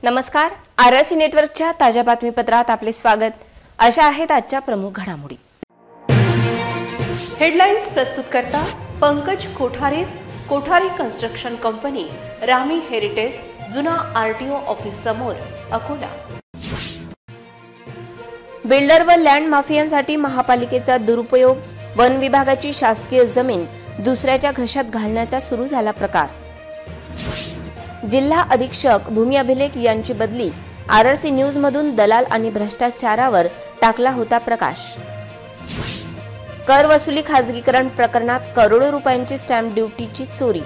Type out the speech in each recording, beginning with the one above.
नमस्कार, आरसी नेटवर्कच्या ताज्या बातमीपत्रात आपले स्वागत। अशा आहेत आजच्या प्रमुख घडामोडी। हेडलाइन्स प्रस्तुत करता पंकज कोठारेज, कोठारी कन्स्ट्रक्शन कंपनी, रामी हेरिटेज, जुना आरटीओ ऑफिस समोर, अकोला। बिल्डर व लँड माफियांसाठी महापालिकेचा दुरुपयोग, वन विभागाची शासकीय जमीन दुसऱ्याच्या घशात घालण्याचा सुरू झाला प्रकार। जिल्हा अधीक्षक भूमी अभिलेख यांची बदली, आरसी न्यूज मधून दलाल आणि भ्रष्टाचारावर टाकला होता प्रकाश। कर वसुली खासगीकरण प्रकरणात करोडो रुपयांची स्टॅम्प ड्युटीची चोरी,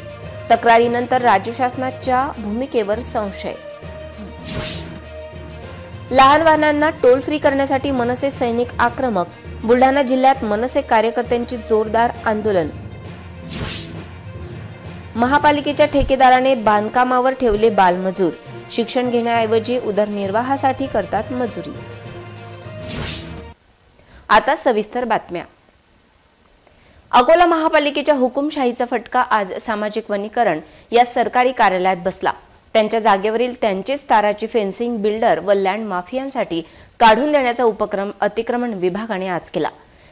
तक्रारीनंतर राज्य शासनाच्या भूमिकेवर संशय। लहान वाहनांना टोल फ्री करण्यासाठी मनसे सैनिक आक्रमक, बुलढाणा जिल्ह्यात मनसे कार्यकर्त्यांचे जोरदार आंदोलन। महापालिकेच्या ठेकेदाराने बांधकामावर ठेवले बालमजूर, शिक्षण घेण्याऐवजी उदरनिर्वाहासाठी करतात मजुरी। आता सविस्तर बातम्या। अकोला महापालिकेच्या हुकुमशाहीचा फटका आज सामाजिक वनीकरण या सरकारी कार्यालयात बसला। त्यांच्या जागेवरील त्यांचेच ताराची फेन्सिंग बिल्डर व लँड माफियांसाठी काढून देण्याचा उपक्रम अतिक्रमण विभागाने आज केला।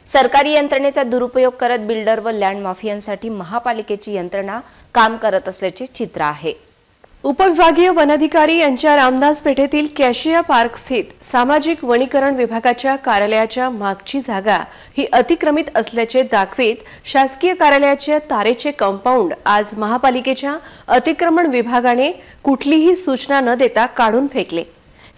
सरकारी यंत्रणेचा दुरुपयोग करत बिल्डर व लँड माफियांसाठी महापालिकेची यंत्रणा काम करत असल्याचे चित्र आहे। उपविभागीय वनाधिकारी यांच्या रामदास पेठेतील कॅशिया पार्क स्थित सामाजिक वनीकरण विभागाच्या कार्यालयाच्या मागची जागा ही अतिक्रमित असल्याचे दाखवित शासकीय कार्यालयाच्या तारेचे कंपाऊंड आज महापालिकेच्या अतिक्रमण विभागाने कुठलीही सूचना न देता काढून फेकले।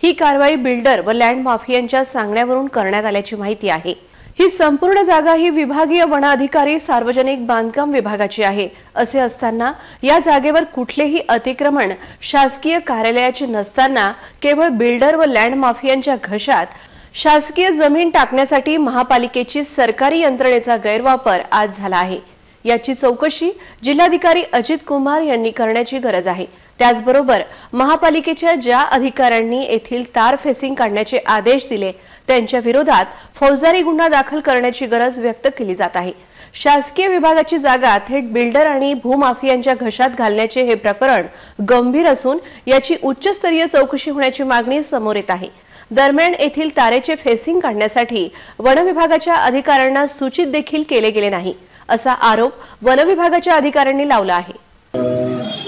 ही कारवाई बिल्डर व लँड माफियांच्या सांगण्यावरून करण्यात आल्याची माहिती आहे। ही संपूर्ण जागा ही विभागीय वन अधिकारी सार्वजनिक बांधकाम विभागाची आहे। असे असताना या जागेवर कुठलेही अतिक्रमण शासकीय कार्यालयाचे नसताना केवळ बिल्डर व लँड माफियांच्या घशात शासकीय जमीन टाकण्यासाठी महापालिकेची सरकारी यंत्रणेचा गैरवापर आज झाला आहे। याची चौकशी जिल्हाधिकारी अजित कुमार यांनी करण्याची गरज आहे। त्याचबरोबर महापालिकेच्या ज्या अधिकाऱ्यांनी येथील तार फेसिंग काढण्याचे आदेश दिले त्यांच्या विरोधात फौजदारी गुन्हा दाखल करण्याची गरज व्यक्त केली जात आहे। शासकीय विभागाची जागा थेट बिल्डर आणि भूमाफियांच्या घशात घालण्याचे हे प्रकरण गंभीर असून याची उच्चस्तरीय चौकशी होण्याची मागणी समोर येत आहे। दरम्यान येथील तारेचे फेसिंग काढण्यासाठी वन विभागाच्या अधिकाऱ्यांना सूचित देखील केले गेले नाही असा आरोप वन विभागाच्या अधिकाऱ्यांनी लावला आहे।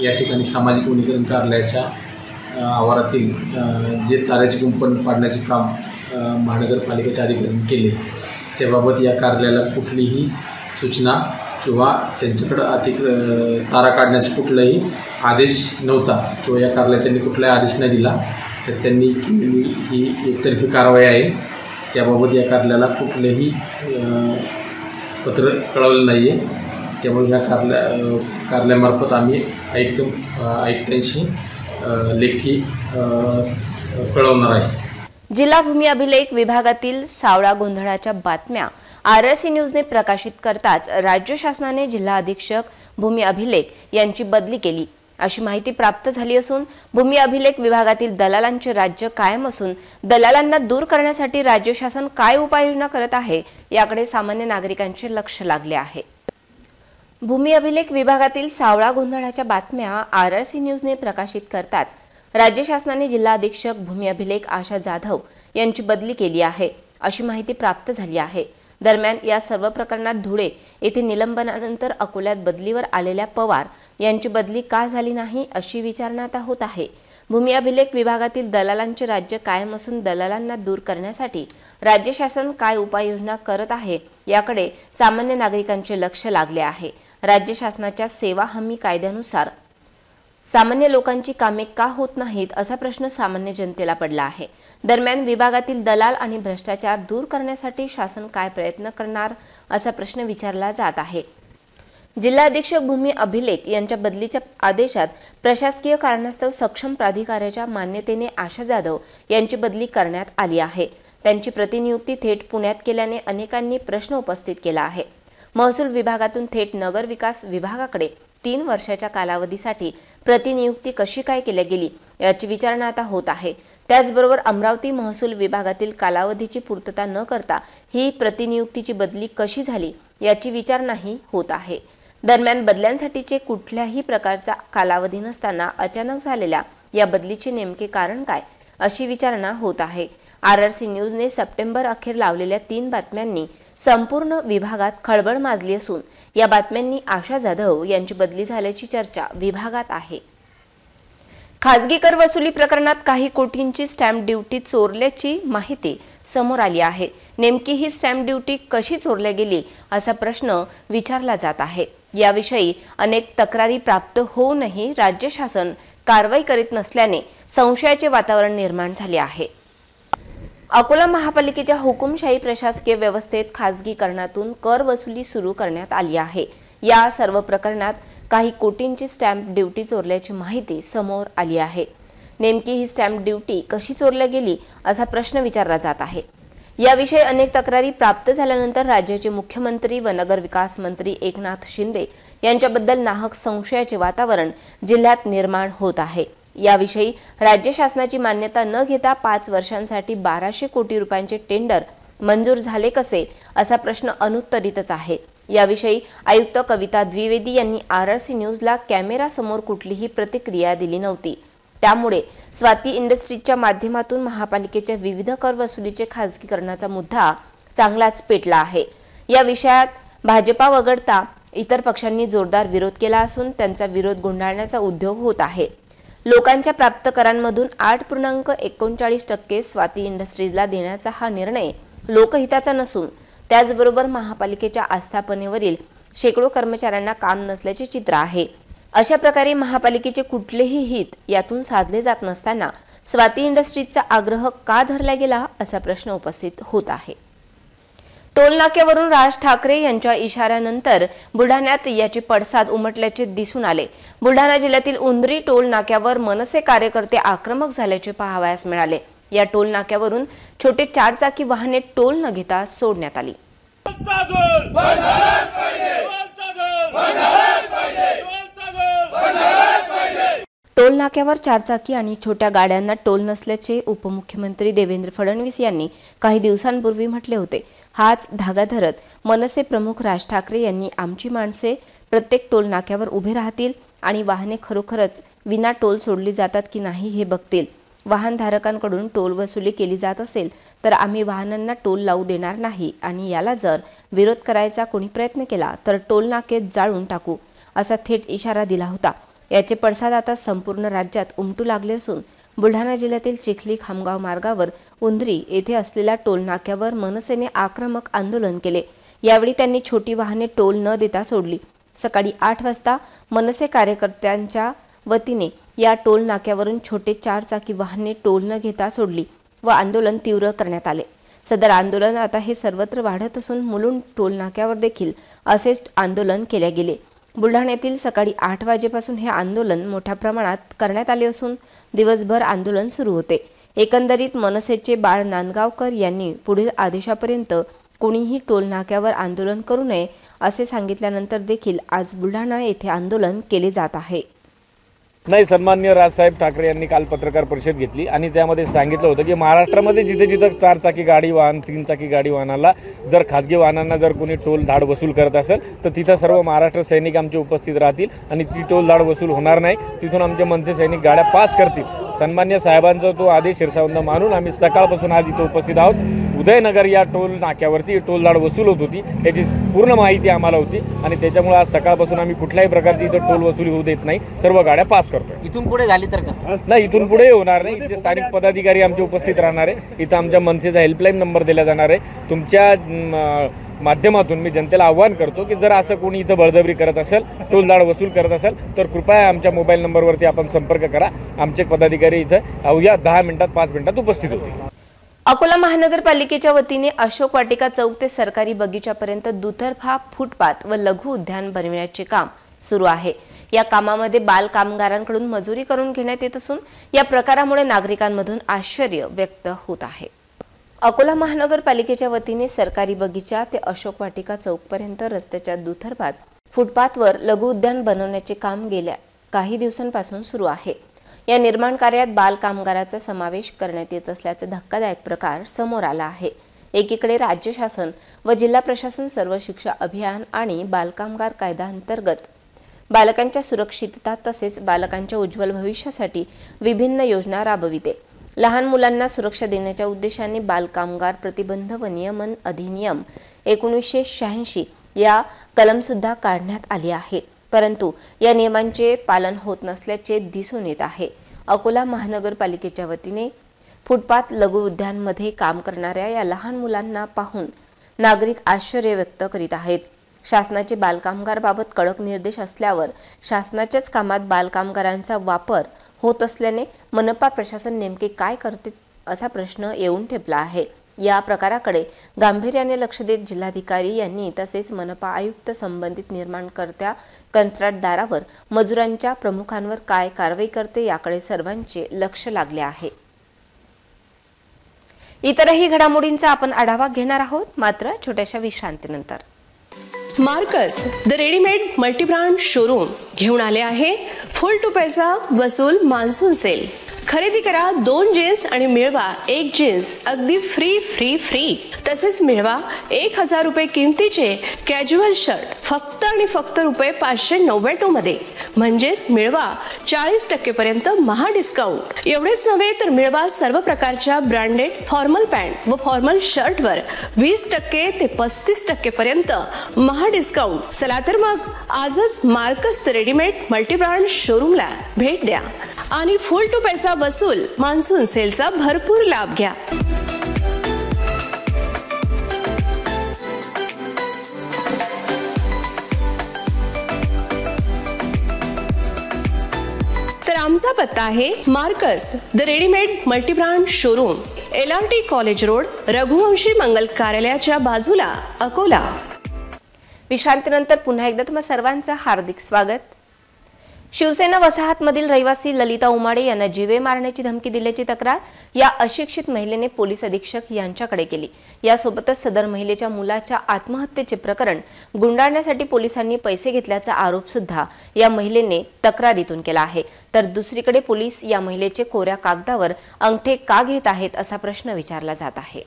या ठिकाणी सामाजिक वनीकरण कार्यालयाच्या आवारातील जे ताराचे कुंपण पाडण्याचे काम महानगरपालिकेच्या अधिकाऱ्यांनी केले त्याबाबत या कार्यालयाला कुठलीही सूचना किंवा त्यांच्याकडे तारा काढण्याचा कुठलाही आदेश नव्हता किंवा या कार्यालयात त्यांनी कुठलाही आदेश नाही दिला, तर त्यांनी केलेली ही एकतर्फी कारवाई आहे। त्याबाबत या कार्यालयाला कुठलेही पत्र कळवलं नाही आहे। त्यामुळे ह्या कार्यालयामार्फत आम्ही आयुक्तांशी लेखी कळवणार आहे। जिल्हा भूमी अभिलेख विभागातील सावळा गोंधळाच्या बातम्या आरसी न्यूजने प्रकाशित करताच राज्य शासनाने जिल्हा अधीक्षक भूमी अभिलेख यांची बदली केली अशी माहिती प्राप्त झाली असून भूमी अभिलेख विभागातील दलालांचे राज्य कायम असून दलालांना दूर करण्यासाठी राज्य शासन काय उपाययोजना करत आहे याकडे सामान्य नागरिकांचे लक्ष लागले आहे। भूमी अभिलेख विभागातील सावळा गोंधळाच्या बातम्या आरसी न्यूजने प्रकाशित करताच राज्य शासनाने जिल्हा अधीक्षक भूमी अभिलेख आशा जाधव यांची बदली केली आहे अशी माहिती प्राप्त झाली आहे। दरम्यान या सर्व प्रकरणात धुळे येथे निलंबनानंतर अकोल्यात बदलीवर आलेल्या पवार यांची बदली का झाली नाही अशी विचारणा आता होत आहे। भूमी अभिलेख विभागातील दलालांचे राज्य कायम असून दलालांना दूर करण्यासाठी राज्य शासन काय उपाययोजना करत आहे याकडे सामान्य नागरिकांचे लक्ष लागले आहे। राज्य शासनाच्या सेवा हमी कायद्यानुसार सामान्य लोकांची कामे का होत नाहीत असा प्रश्न सामान्य जनतेला पडला आहे। दरम्यान विभागातील दलाल आणि भ्रष्टाचार दूर करण्यासाठी शासन काय प्रयत्न करणार असा प्रश्न विचारला जात आहे। जिल्हा अधीक्षक भूमी अभिलेख यांच्या बदलीच्या आदेशात प्रशासकीय कारणास्तव सक्षम प्राधिकाऱ्याच्या मान्यतेने आशा जाधव यांची बदली करण्यात आली आहे। त्यांची प्रतिनियुक्ती थेट पुण्यात केल्याने अनेकांनी प्रश्न उपस्थित केला आहे। महसूल विभागातून थेट नगर विकास विभागाकडे 3 वर्षाच्या कालावधीसाठी प्रतिनियुक्ती कशी काय केली गेली याची विचारणा आता होत आहे। त्याचबरोबर अमरावती महसूल विभागातील कालावधीची पूर्तता न करता ही प्रतिनियुक्तीची बदली कशी झाली याची विचारणाही होत आहे। दरम्यान बदल्यांसाठीचे कुठल्याही प्रकारचा कालावधी नसताना अचानक झालेल्या या बदलीचे नेमके कारण काय, अशी विचारणा होत आहे। RRC न्यूजने सप्टेंबर अखेर लावलेल्या 3 बातम्यांनी संपूर्ण विभागात खळबळ माजली असून या बातम्यांनी आशा जाधव यांची बदली झाल्याची चर्चा विभागात आहे। खासगी कर वसुली प्रकरणात काही कोटींची स्टॅम्प ड्युटी चोरल्याची माहिती समोर आली आहे। नेमकी ही स्टॅम्प ड्युटी कशी चोरल्या गेली असा प्रश्न विचारला जात आहे। याविषयी अनेक तक्रारी प्राप्त होऊनही राज्य शासन कारवाई करीत नसल्याने संशयाचे वातावरण निर्माण झाले आहे। अकोला महापालिकेच्या हुकुमशाही प्रशासकीय व्यवस्थेत खासगीकरणातून कर वसुली सुरू करण्यात आली आहे। या सर्व प्रकरणात काही कोटींची स्टॅम्प ड्युटी चोरल्याची माहिती समोर आली आहे। नेमकी ही स्टॅम्प ड्युटी कशी चोरल्या गेली असा प्रश्न विचारला जात आहे। याविषयी अनेक तक्रारी प्राप्त झाल्यानंतर राज्याचे मुख्यमंत्री व नगर विकास मंत्री एकनाथ शिंदे यांच्याबद्दल नाहक संशयाचे वातावरण जिल्ह्यात निर्माण होत आहे। याविषयी राज्य शासनाची मान्यता न घेता 5 वर्षांसाठी 1200 कोटी रुपयांचे टेंडर मंजूर झाले कसे असा प्रश्न अनुत्तरितच आहे। याविषयी आयुक्त कविता द्विवेदी यांनी RRC न्यूजला कॅमेरा समोर कुठलीही प्रतिक्रिया दिली नव्हती। त्यामुळे स्वाती इंडस्ट्रीजच्या माध्यमातून महापालिकेच्या विविध कर वसुलीचे खासगीकरणाचा मुद्दा चांगलाच पेटला आहे। या विषयात भाजपा वगळता इतर पक्षांनी जोरदार विरोध केला असून त्यांचा विरोध गुंडाळण्याचा उद्योग होत आहे। लोकांच्या प्राप्त करांमधून 8.39% स्वाती इंडस्ट्रीजला देण्याचा हा निर्णय लोकहिताचा नसून त्याचबरोबर महापालिकेच्या आस्थापनेवरील शेकडो कर्मचाऱ्यांना काम नसल्याचे चित्र आहे। अशा प्रकारे महापालिकेचे कुठलेही हित यातून साधले जात नसताना स्वाती इंडस्ट्रीजचा आग्रह का धरला गेला असा प्रश्न उपस्थित होत आहे। टोल नाक्यावरून राज ठाकरे यांच्या इशाऱ्यानंतर बुलढाण्यात याचे पडसाद उमटल्याचे दिसून आले। बुलढाणा जिल्ह्यातील उंदरी टोल नाक्यावर मनसे कार्यकर्ते आक्रमक झाल्याचे पाहावयास मिळाले। या टोल नाक्यावरून छोटे 4 चाकी वाहने टोल न घेता सोडण्यात आली। टोल नाक्यावर 4 चाकी आणि छोट्या गाड्यांना टोल नसल्याचे उपमुख्यमंत्री देवेंद्र फडणवीस यांनी काही दिवसांपूर्वी म्हटले होते। हाच धागा धरत मनसे प्रमुख राज ठाकरे यांनी आमची माणसे प्रत्येक टोल नाक्यावर उभे राहतील आणि वाहने खरोखरच विना टोल सोडली जातात की नाही हे बघतील। वाहनधारकांकडून टोल वसुली केली जात असेल तर आम्ही वाहनांना टोल लावू देणार नाही आणि याला जर विरोध करायचा कोणी प्रयत्न केला तर टोल नाके जाळून टाकू असा थेट इशारा दिला होता। याचे पडसाद आता संपूर्ण राज्यात उमटू लागले असून बुलढाणा जिल्ह्यातील चिखली खामगाव मार्गावर उंदरी येथे असलेल्या टोल नाक्यावर मनसेने आक्रमक आंदोलन केले। यावेळी त्यांनी छोटी वाहने टोल न देता सोडली। सकाळी 8 वाजता मनसे कार्यकर्त्यांच्या वतीने या टोल नाक्यावरून छोटे 4 चाकी वाहने टोल न घेता सोडली व आंदोलन तीव्र करण्यात आले। सदर आंदोलन आता हे सर्वत्र वाढत असून मुलुंड टोल नाक्यावर देखील असेच आंदोलन केले गेले। बुलढाण्यातील सकाळी 8 वाजेपासून हे आंदोलन मोठ्या प्रमाणात करण्यात आले असून दिवसभर आंदोलन सुरू होते। एकंदरीत मनसेचे बाळ नांदगावकर यांनी पुढील आदेशापर्यंत कोणीही टोल नाक्यावर आंदोलन करू नये असे सांगितल्यानंतर देखील आज बुलढाणा येथे आंदोलन केले जात आहे। नाही, सन्माननीय राजसाहेब ठाकरे यांनी काल पत्रकार परिषद घेतली आणि त्यामध्ये सांगितलं होतं की महाराष्ट्रामध्ये जिथे जिथे 4 चाकी गाडी वाहन 3 चाकी गाडी वाहनाला जर खाजगी वाहनांना जर कोणी टोल धाड वसूल करत असेल तर तिथं सर्व महाराष्ट्र सैनिक आमचे उपस्थित राहतील आणि ती टोल धाड वसूल होणार नाही। तिथून आमचे मनसे सैनिक गाड्या पास करतील। सन्माननीय साहेबांचा तो आदेश शिरसावंत मानून आम्ही सकाळपासून आज इथं उपस्थित आहोत। उदयनगर या टोल नाक्यावरती टोल धाड वसूल होत होती याची पूर्ण माहिती आम्हाला होती आणि त्याच्यामुळे आज सकाळपासून आम्ही कुठल्याही प्रकारची इथं टोल वसुली होऊ देत नाही, सर्व गाड्या पास करतो। इथून पुढे झाली तर कसं? नाही, इथून पुढे होणार नाही। इथे स्थानिक पदाधिकारी आमचे उपस्थित राहणार आहे। इथं आमच्या मनसेचा हेल्पलाईन नंबर दिला जाणार आहे। तुमच्या माध्यमातून मी जनतेला आव्हान करतो की जर असं कोणी इथं बळजबरी करत असेल, टोल धाड वसूल करत असेल तर कृपया आमच्या मोबाईल नंबरवरती आपण संपर्क करा। आमचे पदाधिकारी इथं अवघ्या 10 मिनिटात 5 मिनिटात उपस्थित होतील। अकोला महानगरपालिकेच्या वतीने अशोक वाटिका चौक ते सरकारी बगीच्यापर्यंत दुतर्फा फुटपाथ व लघु उद्यान बनविण्याचे काम सुरू आहे। या कामामध्ये बाल कामगारांकडून मजुरी करून घेण्यात येत असून या प्रकारामुळे नागरिकांमधून आश्चर्य व्यक्त होत आहे। अकोला महानगरपालिकेच्या वतीने सरकारी बगीचा ते अशोक वाटिका चौकपर्यंत रस्त्याच्या दुतर्फात फुटपाथवर लघु उद्यान बनवण्याचे काम गेल्या काही दिवसांपासून सुरू आहे। या निर्माण कार्यात बाल कामगाराचा समावेश करण्यात येत असल्याचा धक्कादायक प्रकार समोर आला आहे। एकीकडे राज्य शासन व जिल्हा प्रशासन सर्व शिक्षा अभियान आणि बाल कामगार कायदा अंतर्गत बालकांच्या सुरक्षितता तसेच बालकांच्या उज्ज्वल भविष्यासाठी विभिन्न योजना राबविते। लहान मुलांना सुरक्षा देण्याच्या उद्देशाने बालकामगार प्रतिबंध व नियमन अधिनियम 1986 या कलम सुद्धा काढण्यात आली आहे, परंतु या नियमांचे पालन होत नसल्याचे दिसून येत आहे। अकोला महानगरपालिकेच्या वतीने फुटपाथ लघु उद्यानमध्ये काम करणाऱ्या या लहान मुलांना पाहून नागरिक आश्चर्य व्यक्त करीत आहेत। शासनाचे बालकामगारबाबत कडक निर्देश असल्यावर शासनाच्याच कामात बालकामगारांचा वापर होत असल्याने मनपा प्रशासन नेमके काय करते असा प्रश्न येऊन ठेपला आहे। या प्रकाराकडे गांभीर्याने लक्ष देत जिल्हाधिकारी यांनी तसेच मनपा आयुक्त संबंधित निर्माणकर्त्या कंत्राटदारावर मजुरांच्या प्रमुखांवर काय कारवाई करते याकडे सर्वांचे लक्ष लागले आहे। इतरही घडामोडींचा आपण आढावा घेणार आहोत, मात्र छोट्याशा विश्रांतीनंतर। Marcus the readymade multibrand showroom घेऊन आले आहे फुल टू पैसा वसूल मान्सून सेल। खरेदी करा 2 जीन्स आणि मिळवा 1 जीन्स अगदी फ्री फ्री फ्री। तसेच मिळवा 1000 रुपये किमतीचे कॅज्युअल शर्ट फक्त आणि फक्त रुपये 599 मध्ये, म्हणजेच मिळवा 40% पर्यंत महा डिस्काउंट। एवढेच नव्हे तर मिळवा सर्व प्रकारच्या ब्रँडेड फॉर्मल पॅन्ट व फॉर्मल शर्टवर 20% ते 35% पर्यंत महा डिस्काउंट। चला तर मग आजच मार्कस रेडीमेड मल्टीब्रँड शोरूमला भेट द्या आणि फुल टू पैसा वसूल मान्सून सेलचा भरपूर लाभ घ्या। तर आमचा पत्ता आहे Marcus the readymade multibrand showroom, LRT college road, Raghuvanshi Mangal कार्यालयाच्या बाजूला, अकोला। विश्रांतीनंतर पुन्हा एकदा तुम्हा सर्वांचं हार्दिक स्वागत। शिवसेना वसाहतमधील रहिवासी ललिता उमाडे यांना जीवे मारण्याची धमकी दिल्याची तक्रार या अशिक्षित महिलेने पोलीस अधीक्षक यांच्याकडे केली। यासोबतच सदर महिलेच्या मुलाच्या आत्महत्येचे प्रकरण गुंडाळण्यासाठी पोलिसांनी पैसे घेतल्याचा आरोप सुद्धा या महिलेने तक्रारीतून केला आहे। तर दुसरीकडे पोलीस या महिलेचे कोऱ्या कागदावर अंगठे का घेत आहेत असा प्रश्न विचारला जात आहे।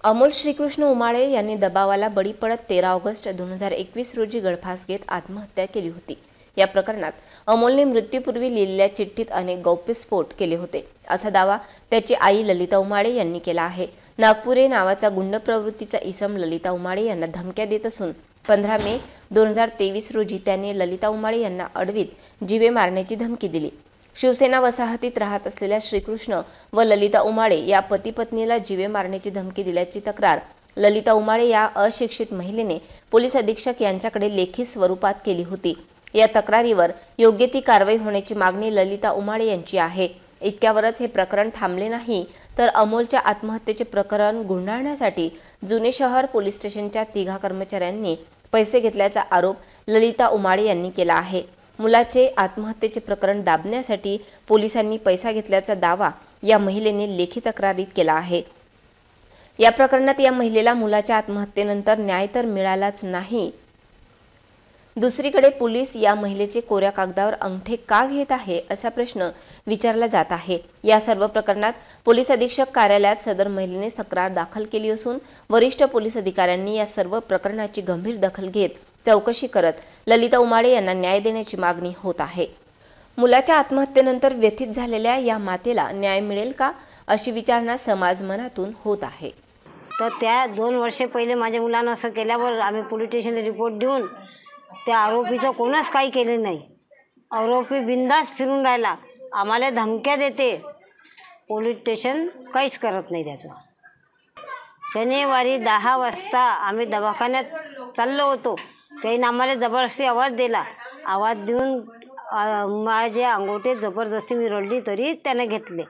अमोल श्रीकृष्ण उमाळे यांनी दबावाला बळी पडत 13 ऑगस्ट 2021 रोजी गळफास घेत आत्महत्या केली होती। या प्रकरणात अमोलने मृत्यूपूर्वी लिहिलेल्या चिठ्ठीत अनेक गौप्यस्फोट केले होते असा दावा त्याची आई ललिता उमाळे यांनी केला आहे। नागपुरे नावाचा गुंड प्रवृत्तीचा इसम ललिता उमाळे यांना धमक्या देत असून 15 मे 2023 रोजी त्याने ललिता उमाळे यांना अडवीत जीवे मारण्याची धमकी दिली। शिवसेना वसाहतीत राहत असलेल्या श्रीकृष्ण व ललिता उमाळे या पती पत्नीला जीवे मारण्याची धमकी दिल्याची तक्रार ललिता उमाळे या अशिक्षित महिलेने पोलीस अधीक्षक यांच्याकडे लेखी स्वरूपात केली होती। या तक्रारीवर योग्य ती कारवाई होण्याची मागणी ललिता उमाळे यांची आहे। इतक्यावरच हे प्रकरण थांबले नाही तर अमोलच्या आत्महत्येचे प्रकरण गुंडाळण्यासाठी जुने शहर पोलीस स्टेशनच्या 3 कर्मचाऱ्यांनी पैसे घेतल्याचा आरोप ललिता उमाळे यांनी केला आहे। मुलाचे आत्महत्येचे प्रकरण दाबण्यासाठी पोलिसांनी पैसा घेतल्याचा दावा या महिलेने लेखी तक्रारीत केला आहे। या प्रकरणात या महिलेला मुलाच्या आत्महत्येनंतर न्याय तर मिळालाच नाही, दुसरीकडे पोलीस या महिलेचे कोऱ्या कागदावर अंगठे का घेत आहे असा प्रश्न विचारला जात आहे। या सर्व प्रकरणात पोलीस अधीक्षक कार्यालयात सदर महिलेने तक्रार दाखल केली असून वरिष्ठ पोलीस अधिकाऱ्यांनी या सर्व प्रकरणाची गंभीर दखल घेत चौकशी करत ललिता उमाळे यांना न्याय देण्याची मागणी होत आहे। मुलाच्या आत्महत्येनंतर व्यथित झालेल्या या मातेला न्याय मिळेल का अशी विचारणा समाज मनातून होत आहे। तर त्या 2 वर्षे पहिले माझ्या मुलांना असं केल्यावर आम्ही पोलीस स्टेशनला रिपोर्ट देऊन त्या आरोपीचं कोणच काही केले नाही। आरोपी बिंदास फिरून राहिला, आम्हाला धमक्या देते, पोलीस स्टेशन काहीच करत नाही त्याचं। शनिवारी 10 वाजता आम्ही दवाखान्यात चाललो होतो, त्याने आम्हाला जबरदस्ती आवाज दिला। आवाज देऊन माझे अंगोठे जबरदस्ती मी रडली तरी त्याने घेतले।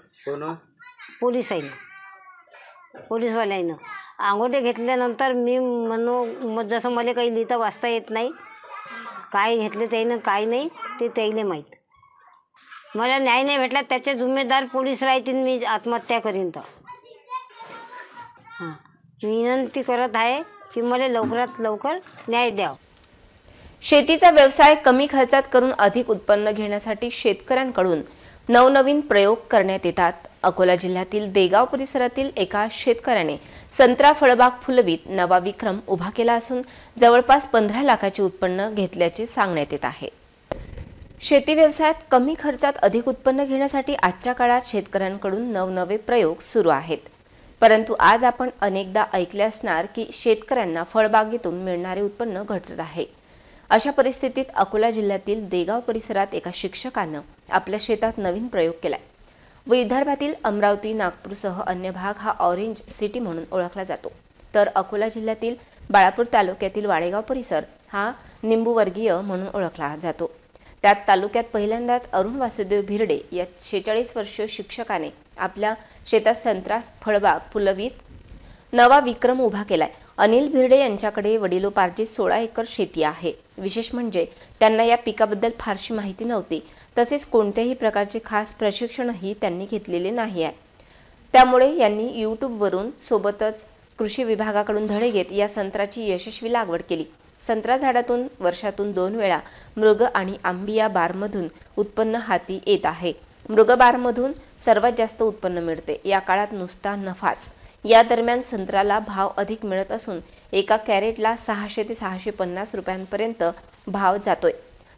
पोलीसवाल्यानं अंगोठे घेतल्यानंतर मी म्हणू जसं मला काही लिहिता वाचता येत नाही, काय घेतले त्यानं काय नाही ते त्याला माहीत। मला न्याय नाही भेटला त्याचे जिम्मेदार पोलीस राहतील, मी आत्महत्या करीन। तर विनंती करत आहे की मला लवकरात लवकर न्याय द्यावा। शेतीचा व्यवसाय कमी खर्चात करून अधिक उत्पन्न घेण्यासाठी शेतकऱ्यांकडून नवनवीन प्रयोग करण्यात येतात। अकोला जिल्ह्यातील देगाव परिसरातील एका शेतकऱ्याने संत्रा फळबाग फुलवीत नवा विक्रम उभा केला असून जवळपास 15 लाखाचे उत्पन्न घेतल्याचे सांगण्यात येत आहे। शेती व्यवसायात कमी खर्चात अधिक उत्पन्न घेण्यासाठी आजच्या काळात शेतकऱ्यांकडून नवनवे प्रयोग सुरू आहेत. परंतु आज आपण अनेकदा ऐकले असणार की शेतकऱ्यांना फळबागेतून मिळणारे उत्पन्न घटत आहे. अशा परिस्थितीत अकोला जिल्ह्यातील देगाव परिसरात एका शिक्षकानं आपल्या शेतात नवीन प्रयोग केलाय. विदर्भातील अमरावती, नागपूरसह अन्य भाग हा ऑरेंज सिटी म्हणून ओळखला जातो. तर अकोला जिल्ह्यातील बाळापूर तालुक्यातील वाडेगाव परिसर हा निंबूवर्गीय म्हणून ओळखला जातो. त्यात तालुक्यात पहिल्यांदाच अरुण वासुदेव भिरडे या 46 वर्षीय शिक्षकाने आपल्या शेतात संत्रा फळबाग फुलवीत नवा विक्रम उभा केलाय. अनिल भिरडे यांच्याकडे वडिलोपार्जित 16 एकर शेती आहे. विशेष म्हणजे त्यांना या पिकाबद्दल फारशी माहिती नव्हती. तसेच कोणत्याही प्रकारचे खास प्रशिक्षणही त्यांनी घेतलेले नाही आहे. त्यामुळे यांनी यूट्यूबवरून सोबतच कृषी विभागाकडून धडे घेत या संत्र्याची यशस्वी लागवड केली. संत्रा झाडातून वर्षातून 2 वेळा मृग आणि आंबिया बारमधून उत्पन्न हाती येत आहे. मृग बारमधून सर्वात जास्त उत्पन्न मिळते. या काळात नुसता नफाच. या दरम्यान संत्र्याला भाव अधिक मिळत असून एका कॅरेटला 600 ते 650 रुपयांपर्यंत भाव जातोय.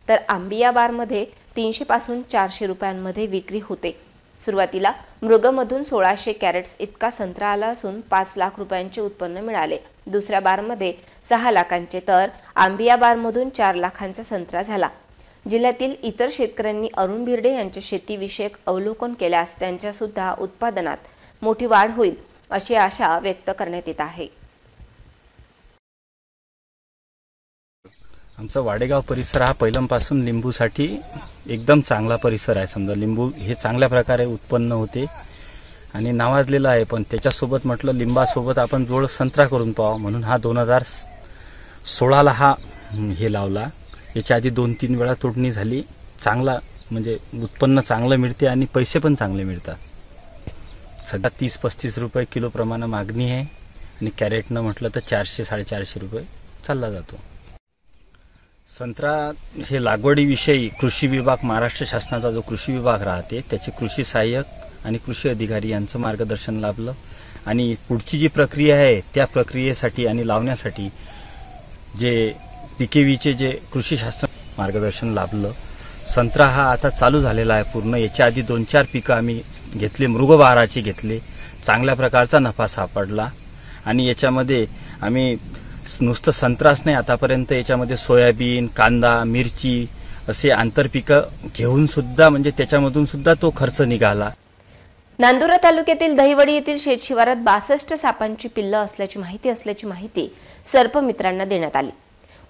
तर आंबिया बारमध्ये 300 पासून 400 रुपयांमध्ये विक्री होते. सुरुवातीला मृगमधून 1600 कॅरेट्स इतका संत्रा आला असून 5 लाख रुपयांचे उत्पन्न मिळाले. दुसऱ्या बारमध्ये 6 लाखांचे तर आंबिया बारमधून 4 लाखांचा संत्रा झाला. जिल्ह्यातील इतर शेतकऱ्यांनी अरुण भिरडे यांच्या शेतीविषयक अवलोकन केल्यास त्यांच्या सुद्धा उत्पादनात मोठी वाढ होईल अशी आशा व्यक्त करण्यात येत आहे. आमचा वाडेगाव परिसर हा पहिल्यापासून लिंबूसाठी एकदम चांगला परिसर आहे. समजा लिंबू हे चांगल्या प्रकारे उत्पन्न होते आणि नावाजलेला आहे. पण त्याच्यासोबत म्हटलं लिंबासोबत आपण जोड संत्रा करून पाहावं म्हणून हा 2016ला हा हे लावला. याच्या आधी 2-3 वेळा तोडणी झाली. चांगला म्हणजे उत्पन्न चांगलं मिळते आणि पैसे पण चांगले मिळतात. सध्या 30-35 रुपये किलो प्रमाणे मागणी आहे आणि कॅरेटनं म्हटलं तर 400-450 रुपये चालला जातो. संत्रा हे लागवडीविषयी कृषी विभाग, महाराष्ट्र शासनाचा जो कृषी विभाग राहते त्याचे कृषी सहाय्यक आणि कृषी अधिकारी यांचं मार्गदर्शन लाभलं आणि पुढची जी प्रक्रिया आहे त्या प्रक्रियेसाठी आणि लावण्यासाठी जे PKVचे जे कृषी शास्त्र मार्गदर्शन लाभलं. संत्रा हा आता चालू झालेला आहे पूर्ण. याच्या आधी 2-4 पिकं आम्ही घेतले, मृगबहाराचे घेतले. चांगल्या प्रकारचा नफा सापडला आणि याच्यामध्ये आम्ही नुसतं संत्राच नाही, आतापर्यंत याच्यामध्ये सोयाबीन, कांदा, मिरची असे आंतरपिकं घेऊन सुद्धा म्हणजे त्याच्यामधून सुद्धा तो खर्च निघाला. नांदुरा तालुक्यातील दहिवडी येथील शेतशिवारात 62 सापांची पिल्लं असल्याची माहिती सर्पमित्रांना देण्यात आली.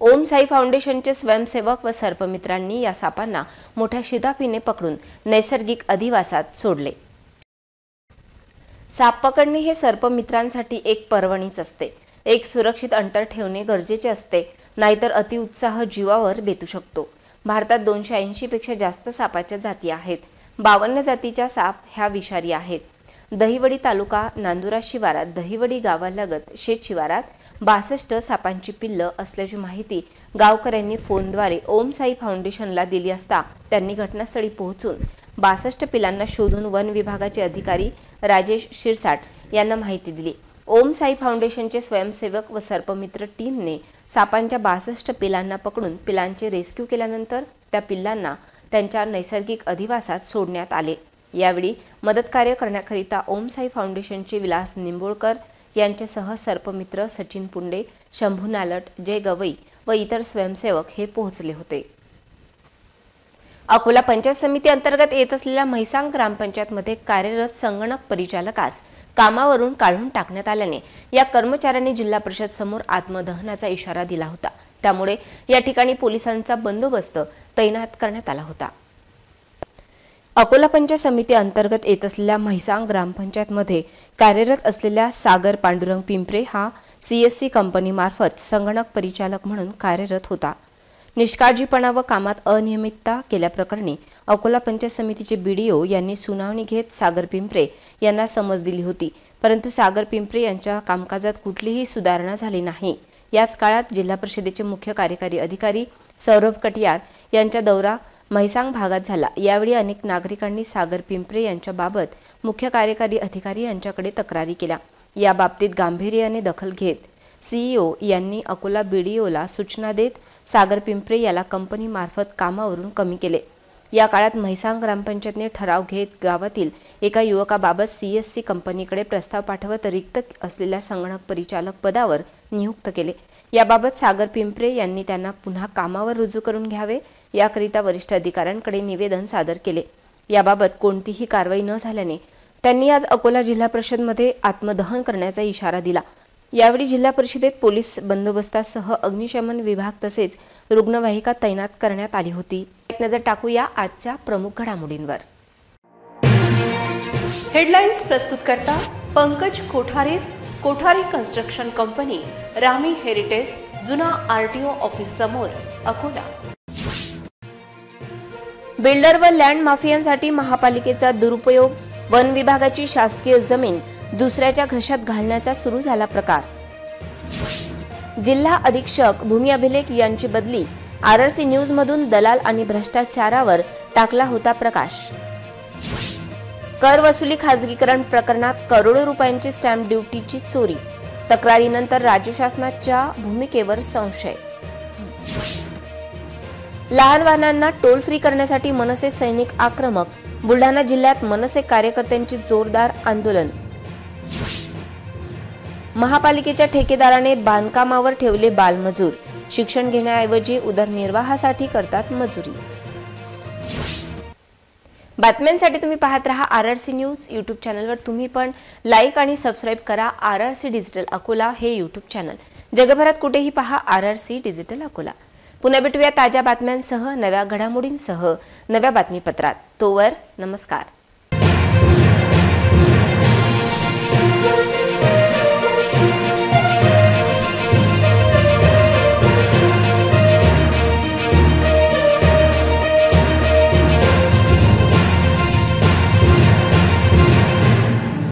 ओम साई फाउंडेशनचे स्वयंसेवक व सर्पमित्रांनी या सापांना मोठ्या शिदाफीने पकडून नैसर्गिक अधिवासात सोडले. साप पकडणे हे सर्पमित्रांसाठी एक पर्वणीच असते. एक सुरक्षित अंतर ठेवणे गरजेचे असते, नाहीतर अतिउत्साह जीवावर बेतू शकतो. भारतात 280 पेक्षा जास्त सापाच्या जाती आहेत. 52 जातीच्या साप ह्या विषारी आहेत. दहिवडी तालुका नांदुरा शिवारात दहिवडी गावालगत शेतशिवारात 62 सापांची पिल्लं असल्याची माहिती गावकऱ्यांनी फोनद्वारे ओम साई फाउंडेशनला दिली असता त्यांनी घटनास्थळी पोहोचून 62 पिलांना शोधून वन विभागाचे अधिकारी राजेश शिरसाट यांना माहिती दिली. ओम साई फाउंडेशनचे स्वयंसेवक व सर्पमित्र टीमने सापांच्या 62 पिलांना पकडून पिलांचे रेस्क्यू केल्यानंतर त्या पिल्लांना त्यांच्या नैसर्गिक अधिवासात सोडण्यात आले. यावेळी मदत कार्य करण्याकरिता ओम साई फाउंडेशनचे विलास निंबोळकर यांच्यासह सर्पमित्र सचिन पुंडे, शंभू नालट, जय गवई व इतर स्वयंसेवक हे पोहोचले होते. अकोला पंचायत समिती अंतर्गत येत असलेल्या म्हैसांग ग्रामपंचायतमध्ये कार्यरत संगणक परिचालकास कामावरून काढून टाकण्यात आल्याने या कर्मचाऱ्यांनी जिल्हा परिषद समोर आत्मदहनाचा इशारा दिला होता. त्यामुळे या ठिकाणी पोलिसांचा बंदोबस्त तैनात करण्यात आला होता. अकोला पंचायत समिती अंतर्गत येत असलेल्या म्हैसांग ग्रामपंचायतमध्ये कार्यरत असलेल्या सागर पांडुरंग पिंपरे हा CSC कंपनीमार्फत संगणक परिचालक म्हणून कार्यरत होता. निष्काळजीपणा व कामात अनियमितता केल्याप्रकरणी अकोला पंचायत समितीचे BDO यांनी सुनावणी घेत सागर पिंपरे यांना समज दिली होती. परंतु सागर पिंपरे यांच्या कामकाजात कुठलीही सुधारणा झाली नाही. याच काळात जिल्हा परिषदेचे मुख्य कार्यकारी अधिकारी सौरभ कटियार यांचा दौरा म्हैसांग भागात झाला. यावेळी अनेक नागरिकांनी सागर पिंपरे यांच्याबाबत मुख्य कार्यकारी अधिकारी यांच्याकडे तक्रारी केल्या. या बाबतीत गांभीर्याने दखल घेत CEO यांनी अकोला BDOला सूचना देत सागर पिंपरे याला कंपनीमार्फत कामावरून कमी केले. या काळात म्हैसांग ग्रामपंचायतने ठराव घेत गावातील एका युवकाबाबत CSC कंपनीकडे प्रस्ताव पाठवत रिक्त असलेल्या संगणक परिचालक पदावर नियुक्त केले। याबाबत सागर पिंपरे यांनी त्यांना पुन्हा कामावर रुजू करून घ्यावे याकरिता वरिष्ठ अधिकाऱ्यांकडे निवेदन सादर केले। याबाबत कोणतीही कारवाई न झाल्याने त्यांनी आज अकोला जिल्हा परिषदमध्ये आत्मदहन करण्याचा इशारा दिला। यावेळी जिल्हा परिषदेत पोलीस बंदोबस्तासह अग्निशमन विभाग तसेच रुग्णवाहिका तैनात करण्यात आली होती। एक नजर टाकूया आजच्या प्रमुख घडामोडींवर। हेडलाईन्स प्रस्तुत करता पंकज कोठारेज, कोठारी कन्स्ट्रक्शन कंपनी, रामी हेरिटेज, जुना RTO ऑफिस समोर, अकोला। बिल्डर व लँड माफियांसाठी महापालिकेचा दुरुपयोग, वन विभागाची शासकीय जमीन दुसऱ्याच्या घशात घालण्याचा सुरू झाला प्रकार। जिल्हा अधीक्षक भूमी अभिलेख यांची बदली, RRC न्यूज मधून दलाल आणि भ्रष्टाचारावर टाकला होता प्रकाश। कर वसुली खासगीकरण प्रकरणात करोडो रुपयांची स्टॅम्प ड्युटीची चोरी, तक्रारीनंतर राज्य शासनाच्या भूमिकेवर संशय। लहान वाहनांना टोल फ्री करण्यासाठी मनसे सैनिक आक्रमक, बुलढाणा जिल्ह्यात मनसे कार्यकर्त्यांचे जोरदार आंदोलन। महापालिकेच्या ठेकेदाराने बांधकामावर ठेवले बालमजूर, शिक्षण घेण्याऐवजी उदरनिर्वाहासाठी करतात मजुरी। बातम्यांसाठी तुम्ही पाहत रहा RRC न्यूज। यूट्यूब चॅनलवर तुम्ही पण लाईक आणि सबस्क्राईब करा RRC डिजिटल अकोला हे यूट्यूब चॅनल। जगभरात कुठेही पहा RRC डिजिटल अकोला। पुन्हा भेटूया ताज्या बातम्यांसह, नव्या घडामोडींसह, नव्या बातमीपत्रात। तोवर नमस्कार।